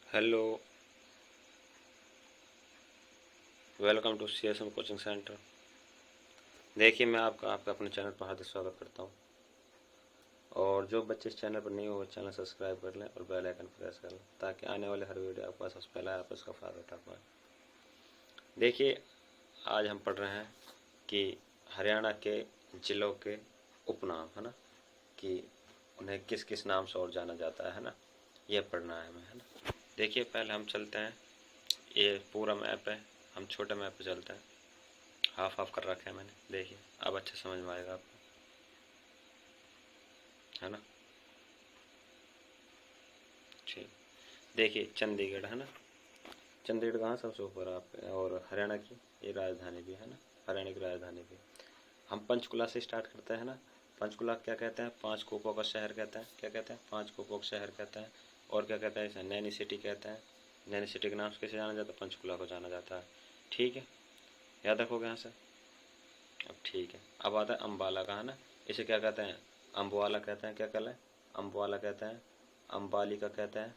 Hello, welcome to CSM coaching centre. देखिए, मैं आपका अपने चैनल पर हार्दिक स्वागत करता हूं। और जो बच्चे इस चैनल पर नहीं हो वो चैनल सब्सक्राइब कर लें और बेल आइकन प्रेस कर लें ताकि आने वाले हर वीडियो आपके पास सबसे पहले आप उसका फ़ायदा उठा पाएँ। देखिए, आज हम पढ़ रहे हैं कि हरियाणा के ज़िलों के उपनाम, है ना, कि उन्हें किस किस नाम से और जाना जाता है ना, ये पढ़ना है हमें, है ना। देखिए, पहले हम चलते हैं, ये पूरा मैप है, हम छोटे मैप पे चलते हैं। हाफ हाफ कर रखा है मैंने, देखिए अब अच्छे समझ में आएगा आपको, है ना। ठीक, देखिए चंडीगढ़, है ना। चंडीगढ़ कहाँ सबसे ऊपर है आप, और हरियाणा की ये राजधानी भी है ना, हरियाणा की राजधानी भी। हम पंचकुला से स्टार्ट करते हैं ना। पंचकुला क्या कहते हैं? 5 कूपों का शहर कहते हैं। क्या कहते हैं? 5 कूपों का शहर कहते हैं। और क्या कहते हैं इसे? नैनी सिटी कहते हैं। नैनी सिटी के नाम से कैसे जाना जाता है? पंचकुला को जाना जाता है। ठीक है, याद रखोगे यहाँ से। अब ठीक है, अब आता है अम्बाला का, है ना। इसे क्या कहते हैं? अम्बवाला कहते हैं। क्या कहला है? अम्बवाला कहते हैं। अम्बाली का कहते हैं।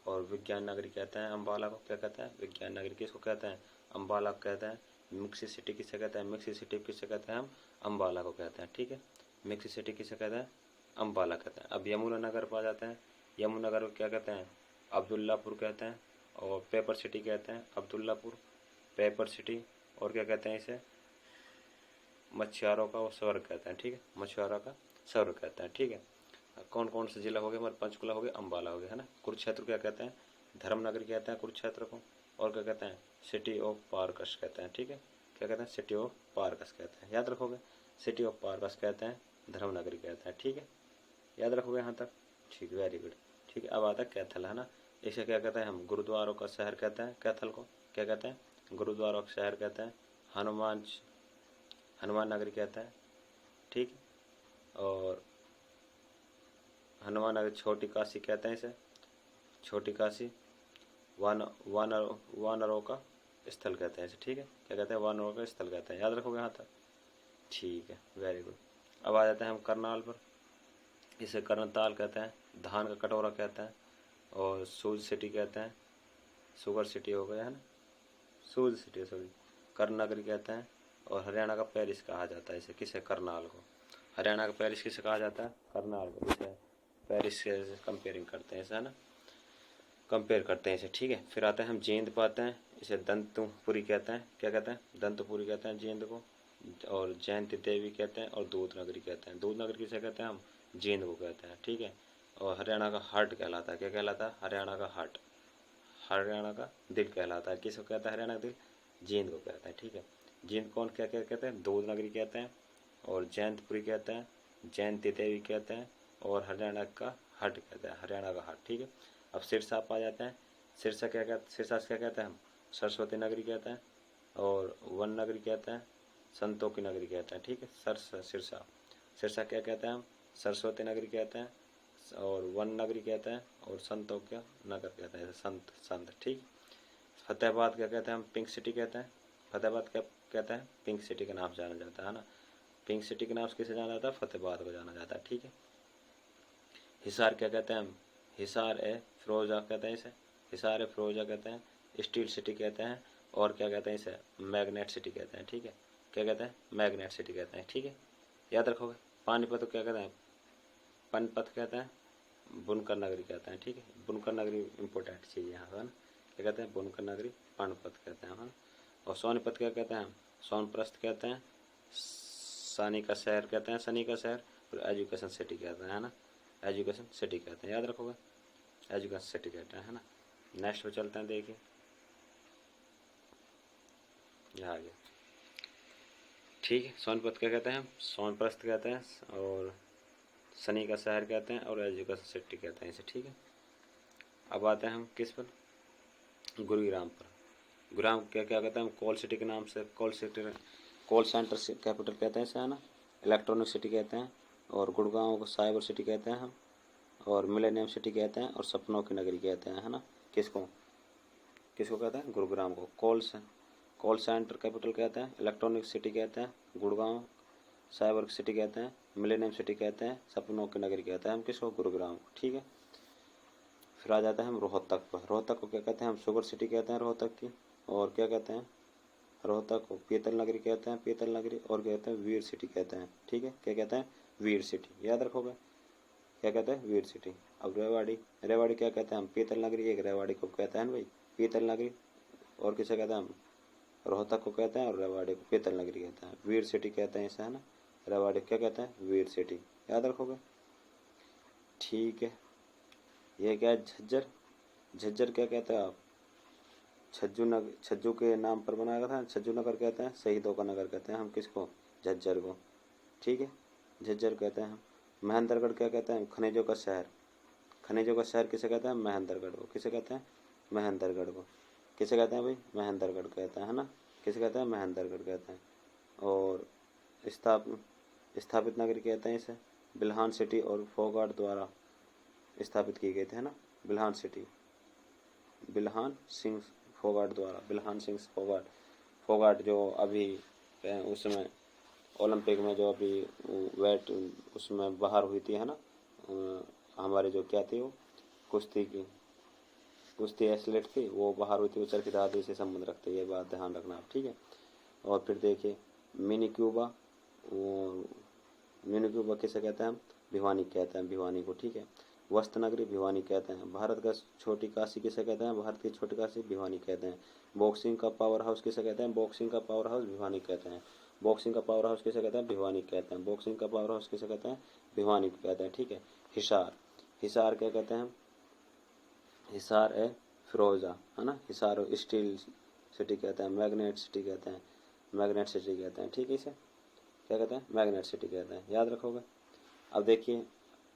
और विज्ञान नगरी कहते हैं अम्बाला को। क्या कहते हैं? विज्ञान नगरी। किसको कहते हैं? अम्बाला को कहते हैं। मिक्सी सिटी किसे कहते हैं? मिक्सी सिटी किसे कहते हैं? हम अम्बाला को कहते हैं। ठीक है, मिक्सी सिटी किसे कहते हैं? अम्बाला कहते हैं। अब यमुना नगर पर आ जाते हैं। यमुना नगर को क्या कहते हैं? अब्दुल्लापुर कहते हैं। और पेपर सिटी कहते हैं अब्दुल्लापुर, पेपर सिटी। और क्या कहते हैं इसे? मछुआरों का वो स्वर्ग कहते हैं। ठीक है, मछुआरों का स्वर्ग कहते हैं। ठीक है, कौन कौन से जिला हो गए हमारे? पंचकुला हो गया, अम्बाला हो गया, है ना। कुरुक्षेत्र क्या कहते हैं? धर्मनगर कहते हैं कुरुक्षेत्र को। और क्या कहते हैं? सिटी ऑफ पार्कस कहते हैं। ठीक है, क्या कहते हैं? सिटी ऑफ पार्कस कहते हैं, याद रखोगे। सिटी ऑफ पार्कस कहते हैं, धर्मनगरी कहते हैं। ठीक है, याद रखोगे यहाँ तक। ठीक, वेरी गुड। ठीक है, अब आता है कैथल, है ना। इसे क्या कहते हैं हम? गुरुद्वारों का शहर कहते हैं कैथल को। क्या कहते हैं? गुरुद्वारों का शहर कहते हैं। हनुमान हनुमान नगरी कहते हैं। ठीक, और हनुमान नगर, छोटी काशी कहते हैं इसे, छोटी काशी। वान वानर वानरों का स्थल कहते हैं इसे। ठीक है, क्या कहते हैं? वानरों का स्थल कहते हैं, याद रखोगे यहाँ तक। ठीक है, वेरी गुड। अब आ जाते हैं हम करनाल पर। इसे कर्णताल कहते हैं, धान का कटोरा कहते हैं। और सूज सिटी कहते हैं, शुगर सिटी हो गया, है ना। सूज सिटी, सॉरी, कर्ण नगरी कहते हैं। और हरियाणा का पेरिस कहा जाता है इसे, किसे? करनाल को। हरियाणा का पेरिस किसे कहा जाता है? करनाल को। इसे पेरिस से कंपेयरिंग करते हैं इसे, है ना, कंपेयर करते हैं इसे। ठीक है, फिर आते हैं हम जींद पाते हैं। इसे दंतपुरी कहते हैं। क्या कहते हैं? दंतपुरी कहते हैं जींद को। और जयंती देवी कहते हैं। और दूध नगरी कहते हैं। दूध नगरी किसे कहते हैं हम? जींद को कहते हैं। ठीक है, और हरियाणा का हार्ट कहलाता है। क्या कहलाता है? हरियाणा का हार्ट, हरियाणा का दिल कहलाता है। किसको कहता है हरियाणा का दिल? जींद को कहता है। ठीक है, जींद कौन क्या क्या कहते हैं? दूध नगरी कहते हैं। और जयंतपुरी कहते हैं, जयंती देवी कहते हैं। और हरियाणा का हार्ट कहते हैं, हरियाणा का हार्ट। ठीक है, अब सिरसा आप आ जाते हैं। सिरसा क्या कहते? सिरसा से क्या कहते हैं हम? सरस्वती नगरी कहते हैं। और वन नगरी कहते हैं, संतों की नगरी कहते हैं। ठीक है, सिरसा, सिरसा क्या कहते हैं हम? सरस्वती नगरी कहते हैं। और वन नगरी कहते हैं। और संतों का नगर कहते हैं, संत संत। ठीक, फतेहाबाद क्या कहते हैं हम? पिंक सिटी कहते हैं। फतेहाबाद क्या कहते हैं? पिंक सिटी के नाम से जाना जाता है ना। पिंक सिटी के नाम से किसे जाना जाता है? फतेहाबाद को जाना जाता है। ठीक है, हिसार क्या कहते हैं हम? हिसार ए फिरोजा कहते हैं इसे, हिसार ए फिरोजा कहते हैं। स्टील सिटी कहते हैं। और क्या कहते हैं इसे? मैग्नेट सिटी कहते हैं। ठीक है, क्या कहते हैं? मैग्नेट सिटी कहते हैं। ठीक है, याद रखोगे। पानीपत को क्या कहते हैं? पानीपत कहते हैं, बुनकर नगरी कहते हैं। ठीक है, बुनकर नगरी इंपॉर्टेंट चीज़ है यहाँ, है ना। क्या कहते हैं? बुनकर नगरी पानीपत कहते हैं, हाँ। और सोनीपत क्या कहते हैं हम? सोनप्रस्थ कहते हैं। सनी का शहर कहते हैं, सनी का शहर। और एजुकेशन सिटी कहते हैं, है ना, एजुकेशन सिटी कहते हैं, याद रखोगे। एजुकेशन सिटी कहते हैं, है ना। नेक्स्ट पे चलते हैं, देखिए यहाँ आ गया। ठीक है, सोनपत क्या कहते हैं हम? सोनप्रस्थ कहते हैं। और सनी का शहर कहते हैं। और एजुकेशन सिटी कहते हैं इसे। ठीक है, अब आते हैं हम किस पर? गुरुग्राम पर। गुरुग्राम क्या क्या कहते हैं हम? कोल सिटी के नाम से, कोल सिटी, कोल सेंटर कैपिटल कहते हैं इसे, है ना। इलेक्ट्रॉनिक सिटी कहते हैं। और गुड़गांव को साइबर सिटी कहते हैं हम। और मिलेनियम सिटी कहते हैं। और सपनों की नगरी कहते हैं, है ना। किसको किसको कहते हैं? गुरुग्राम को। कॉल सेंटर कैपिटल कहते हैं, इलेक्ट्रॉनिक सिटी कहते हैं, गुड़गांव साइबर सिटी कहते हैं, मिलेनियम सिटी कहते हैं, सपनों की नगरी कहते हैं हम किसको? गुरुग्राम को। ठीक है, फिर आ जाता है हम रोहतक पर। रोहतक को क्या कहते हैं हम शुगर सिटी कहते हैं रोहतक की। और क्या कहते हैं रोहतक को पीतल नगरी कहते हैं, पीतल नगरी। और कहते हैं वीर सिटी कहते हैं। ठीक है, क्या कहते हैं वीर सिटी, याद रखोगे क्या कहते हैं वीर सिटी। अब रेवाड़ी, रेवाड़ी क्या कहते हैं हम पीतल नगरी। एक रेवाड़ी को कहते हैं भाई पीतल नगरी, और किसे कहते हैं हम रोहतक को कहते हैं, और रेवाड़ी को पीतल नगरी कहते हैं। वीर सिटी कहते हैं इसे, है ना। रेवाड़ी क्या कहते हैं वीर सिटी, याद रखोगे। ठीक है, ये क्या है झज्जर। झज्जर क्या कहते हैं आप छज्जू नगर, छज्जू के नाम पर बनाया था, छज्जू नगर कहते हैं, शहीदों का नगर कहते हैं हम किसको झज्जर को। ठीक है, झज्जर कहते हैं हम। महेंद्रगढ़ क्या कहते हैं खनिजों का शहर। खनिजों का शहर किसे कहते हैं महेंद्रगढ़ को। किसे कहते हैं महेंद्रगढ़ को। किसे कहते हैं भाई महेंद्रगढ़ कहते हैं, है ना। किसे कहते हैं महेंद्रगढ़ कहते हैं। और स्थापित नगरी कहते हैं इसे बिल्हान सिटी और फोगाट द्वारा स्थापित की गई थी, है ना। Bilhan city, Bilhan Singh Phogat द्वारा, बिल्हान सिंह फोगाट। फोगाट जो अभी उसमें ओलंपिक में जो अभी वेट उसमें बाहर हुई थी, है ना। हमारे जो क्या थी वो कुश्ती की, कुश्ती एथलीट थी, वो बाहर हुई थी, वो चरखी दादरी से संबंध रखते, ये बात ध्यान रखना आप। ठीक है, और फिर देखिए मिनी क्यूबा, वो मिनी क्यूबा किसे कहते हैं हम भिवानी कहते हैं, भिवानी को। ठीक है, वस्त नगरी भिवानी कहते हैं। भारत का छोटी काशी किसे कहते हैं भारत की छोटी काशी भिवानी कहते हैं। बॉक्सिंग का पावर हाउस किसे कहते हैं बॉक्सिंग का पावर हाउस भिवानी कहते हैं। बॉक्सिंग का पावर हाउस किसे कहते हैं भिवानी कहते हैं। बॉक्सिंग का पावर हाउस किसे कहते हैं भिवानी कहते हैं। ठीक है, हिसार, हिसार क्या कहते हैं हिसार है फिरोजा, है ना। हिसार स्टील सिटी कहते हैं, मैग्नेट सिटी कहते हैं, मैग्नेट सिटी कहते हैं। ठीक है, इसे क्या कहते हैं मैग्नेट सिटी कहते हैं, याद रखोगे। अब देखिए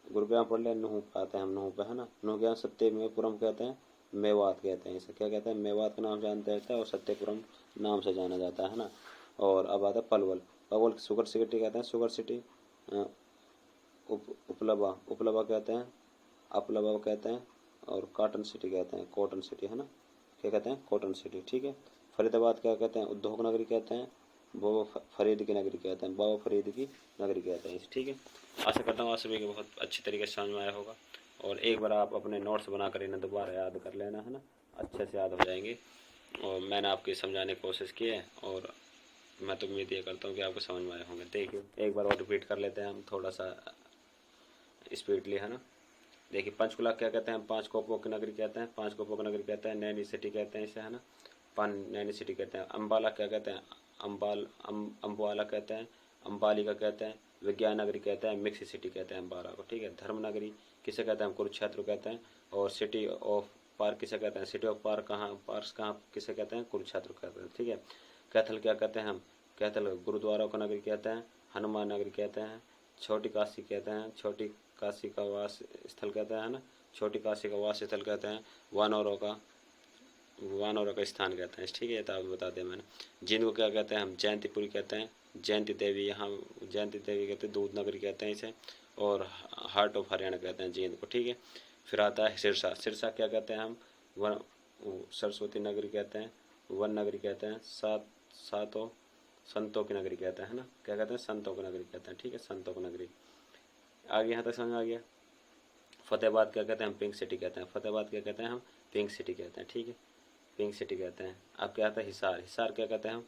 गुरुग्राम पढ़ लिया, नूह पे आते हैं हम, नूह पे, है ना। नूह क्या सत्यपुरम कहते हैं, मेवात कहते हैं इसे, क्या कहते हैं मेवात के नाम से जानते हैं, और सत्यपुरम नाम से जाना जाता है ना। और अब आता है पलवल, पलवल शुगर सिटी कहते हैं, शुगर सिटी। उपलबा, उपलबा कहते हैं, अपलबा कहते हैं। और कॉटन सिटी कहते हैं, कॉटन सिटी, है ना। क्या कहते हैं कॉटन सिटी। ठीक है, फरीदाबाद क्या कहते हैं उद्योग नगरी कहते हैं, बाबा फरीद की नगरी कहते हैं, बाबा फरीद की नगरी कहते हैं। ठीक है, आशा करता हूँ आप सभी को बहुत अच्छी तरीके से समझ में आया होगा। और एक बार आप अपने नोट्स बनाकर इन्हें दोबारा याद कर लेना, है ना, अच्छे से याद हो जाएंगे। और मैंने आपकी समझाने की कोशिश की है, और मैं तो उम्मीद ये करता हूँ कि आपको समझ में आए होंगे। देखिए एक बार और रिपीट कर लेते हैं हम थोड़ा सा स्पीडली, है ना। देखिए पंचकुला क्या कहते हैं पांच कोपों की नगरी कहते हैं, पांच कोपों की नगरी कहते हैं, नैनी सिटी कहते हैं इसे, है ना। नैनी सिटी कहते हैं। अम्बाला क्या कहते हैं अम्बाला कहते हैं, अम्बाली का कहते हैं, विज्ञान नगरी कहते हैं, मिक्स सिटी कहते हैं अम्बाला को। ठीक है, धर्म नगरी किसे कहते हैं कुरुक्षेत्र कहते हैं। और सिटी ऑफ पार्क किसे कहते हैं सिटी ऑफ पार्क कहाँ किसे कहते हैं कुरुक्षेत्र कहते हैं। ठीक है, कैथल क्या कहते हैं हम कैथल गुरुद्वारा को नगरी कहते हैं, हनुमान नगरी कहते हैं, छोटी काशी कहते हैं, छोटी काशी का वास स्थल कहते हैं, ना। छोटी काशी का वास स्थल कहते हैं, वानरों का स्थान कहते हैं। ठीक है, तो आप बता दें मैंने। जींद को क्या कहते हैं हम जयंतीपुरी कहते हैं, जयंती देवी, यहाँ जयंती देवी कहते हैं, दूध नगरी कहते हैं इसे। और हार्ट ऑफ हरियाणा कहते हैं जींद को। ठीक है, फिर आता है सिरसा, सिरसा क्या कहते हैं हम वन सरस्वती नगरी कहते हैं, वन नगरी कहते हैं, सातों संतों की नगरी कहते हैं, ना। क्या कहते हैं संतों की नगरी कहते हैं। ठीक है, संतों की नगरी। आगे यहाँ तक समझ आ गया। फतेहाबाद क्या कहते हैं हम पिंक सिटी कहते हैं, फतेहाबाद क्या कहते हैं हम पिंक सिटी कहते हैं। ठीक है, पिंक सिटी कहते हैं। अब क्या आता है हिसार, हिसार क्या कहते हैं हम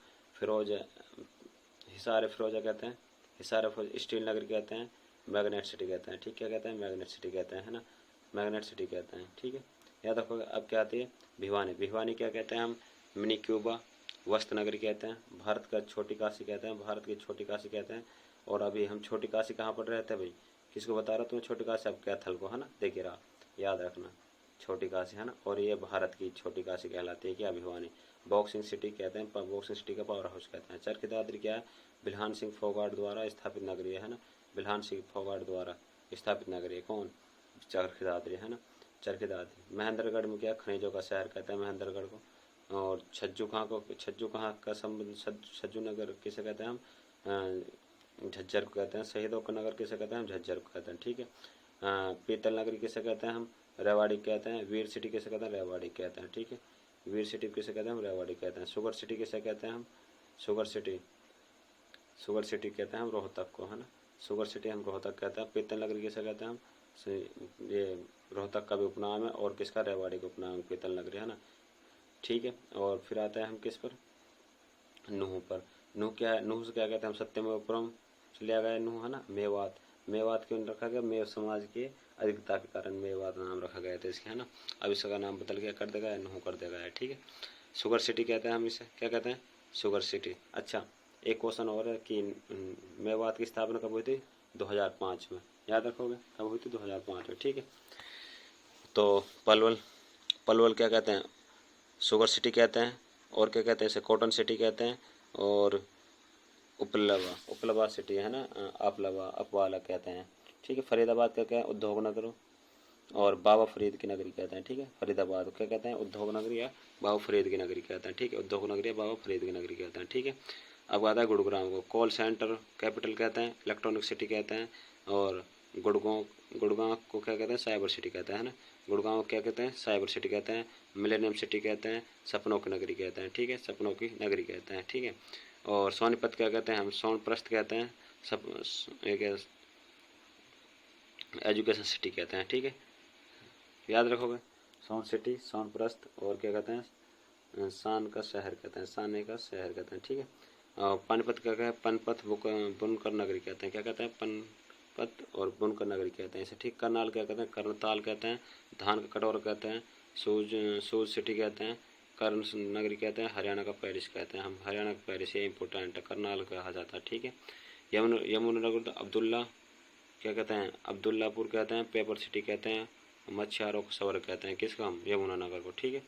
हिसार फिरोजा कहते हैं, हिसार स्टील नगरी कहते हैं, मैग्नेट सिटी कहते हैं। ठीक, क्या कहते हैं मैग्नेट सिटी कहते हैं, है ना, मैग्नेट सिटी कहते हैं। ठीक है, याद रखोगे। अब क्या आती है भिवानी, भिवानी क्या कहते हैं हम मिनी क्यूबा, वस्त नगरी कहते हैं, भारत का छोटी काशी कहते हैं, भारत की छोटी काशी कहते हैं। और अभी हम छोटी काशी कहाँ पर रहते हैं भाई, किसको बता रहा तुम्हें छोटी काशी, अब कैथल को, है ना। देखिए रहा, याद रखना छोटी काशी, है ना। और ये भारत की छोटी काशी कहलाती है क्या भिवानी। बॉक्सिंग सिटी कहते हैं, बॉक्सिंग सिटी का पावर हाउस कहते हैं। चरखी दादरी क्या है बिल्हान सिंह फोगाट द्वारा स्थापित नगरी है ना। बिल्हान सिंह फोगाट द्वारा स्थापित नगरी है कौन चरखी दादरी, है ना, चरखी दादरी। महेंद्रगढ़ में क्या खनिजों का शहर कहते हैं महेंद्रगढ़ को। और छज्जू कहाँ का संबंध, छज्जू नगर किसे कहते हैं हम झज्जर को कहते हैं। शहीदों का नगर किसे कहते हैं हम झज्जर को कहते हैं। ठीक है, पीतल नगरी किसे कहते हैं हम रेवाड़ी कहते हैं। वीर सिटी किसे कहते हैं रेवाड़ी कहते हैं। ठीक है, वीर सिटी किसे कहते हैं हम रेवाड़ी कहते हैं। शुगर सिटी किसे कहते हैं हम शुगर सिटी कहते हैं हम रोहतक को, है ना। शुगर सिटी हम रोहतक कहते हैं। पीतल नगरी किसे कहते हैं हम ये रोहतक का भी उपनाम है, और किसका, रेवाड़ी का उपनाम पीतल नगरी, है ना। ठीक है, और फिर आता है हम किस पर, नूह पर। नूह क्या है, नूह से क्या कहते हैं हम, सत्यमेवपुरम से लिया गया नूह, है ना। मेवात, मेवात क्यों रखा गया, मेव समाज के अधिकता के कारण मेवात नाम रखा गया था इसके, है ना। अब इसका नाम बदल गया, कर देगा, नूह कर देगा है, ठीक है। शुगर सिटी कहते हैं हम इसे, क्या कहते हैं, शुगर सिटी। अच्छा, एक क्वेश्चन और है कि मेवात की स्थापना कब हुई थी, 2005 में, याद रखोगे कब हुई थी, 2005 में, ठीक है। तो पलवल, पलवल क्या कहते हैं, शुगर सिटी कहते हैं, और क्या कहते हैं इसे, कॉटन सिटी कहते हैं, और उपलवा, उपलवा सिटी है ना, अपलवा, अपवाला कहते हैं, ठीक है। फरीदाबाद क्या क्या है, उद्योग नगर, और बाबा फरीद की नगरी कहते हैं, ठीक है। फरीदाबाद क्या कहते हैं, उद्योग नगरी या बाबा फरीद की नगरी कहते हैं, ठीक है। उद्योग नगरी या बाबा फरीद की नगरी कहते हैं, ठीक है। अब आता है गुड़गांव को, कॉल सेंटर कैपिटल कहते हैं, इलेक्ट्रॉनिक सिटी कहते हैं, और गुड़गांव, गुड़गांव को क्या कहते हैं, साइबर सिटी कहते हैं, है ना। गुड़गांव क्या कहते हैं, साइबर सिटी कहते हैं, मिलेनियम सिटी कहते हैं, सपनों की नगरी कहते हैं, ठीक है, सपनों की नगरी कहते हैं, ठीक है। और सोनीपत क्या कहते हैं हम, सोनप्रस्थ कहते हैं, सब एक एजुकेशन सिटी कहते हैं, ठीक है, याद रखोगे। सोन सिटी, सोनप्रस्थ, और क्या कहते हैं, शान का शहर कहते हैं, शाने का शहर कहते हैं, ठीक है। और पनपत क्या कहते हैं, पनपथ बुनकर नगरी कहते हैं, क्या कहते हैं, पनपत और बुनकर नगरी कहते हैं इसे, ठीक। करनाल क्या कहते हैं, कर्णताल कहते हैं, धान का कटोरा कहते हैं, सूज सिटी कहते हैं, कर्ण नगरी कहते हैं, हरियाणा का पेरिस कहते हैं हम, हरियाणा का पेरिस, ये इंपॉर्टेंट है, करनाल कहा जाता है, ठीक है। यमुनानगर अब्दुल्ला क्या कहते हैं, अब्दुल्लापुर कहते हैं, पेपर सिटी कहते हैं, मच्छियारों को सवर कहते हैं, किसका हम, यमुनानगर को, ठीक है।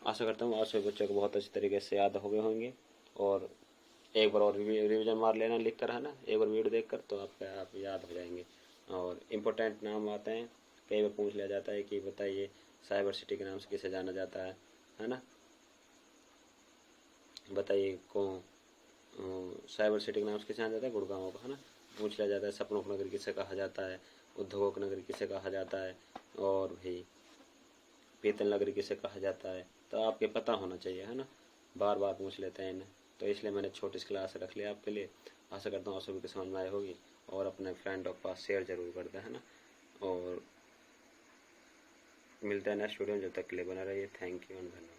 आशा करता हूँ आज सभी बच्चों को बहुत अच्छी तरीके से याद हो गए होंगे, और एक बार और रिवीजन मार लेना लिख कर, है ना, एक बार वीडियो देख कर, तो आप याद हो जाएंगे। और इम्पोर्टेंट नाम आते हैं, कई बार पूछ लिया जाता है कि बताइए साइबर सिटी के नाम से किसे जाना जाता है ना, बताइए कौन साइबर सिटी के नाम से किसे जाना जाता है, गुड़गांव का, है ना। पूछ लिया जाता है सपनों की नगरी किसे कहा जाता है, उद्योगों की नगरी किसे कहा जाता है, और भी पीतल नगरी किसे कहा जाता है, तो आपके पता होना चाहिए, है ना। बार बार पूछ लेते हैं इन्हें, तो इसलिए मैंने छोटी सी क्लास रख लिया आपके लिए। आशा करता हूँ आप सभी को समझ में आई होगी, और अपने फ्रेंड के पास शेयर जरूर करते हैं ना। और मिलते हैं नेक्स्ट वीडियो में, जब तक के लिए बना रहिए, थैंक यू एंड धन्यवाद।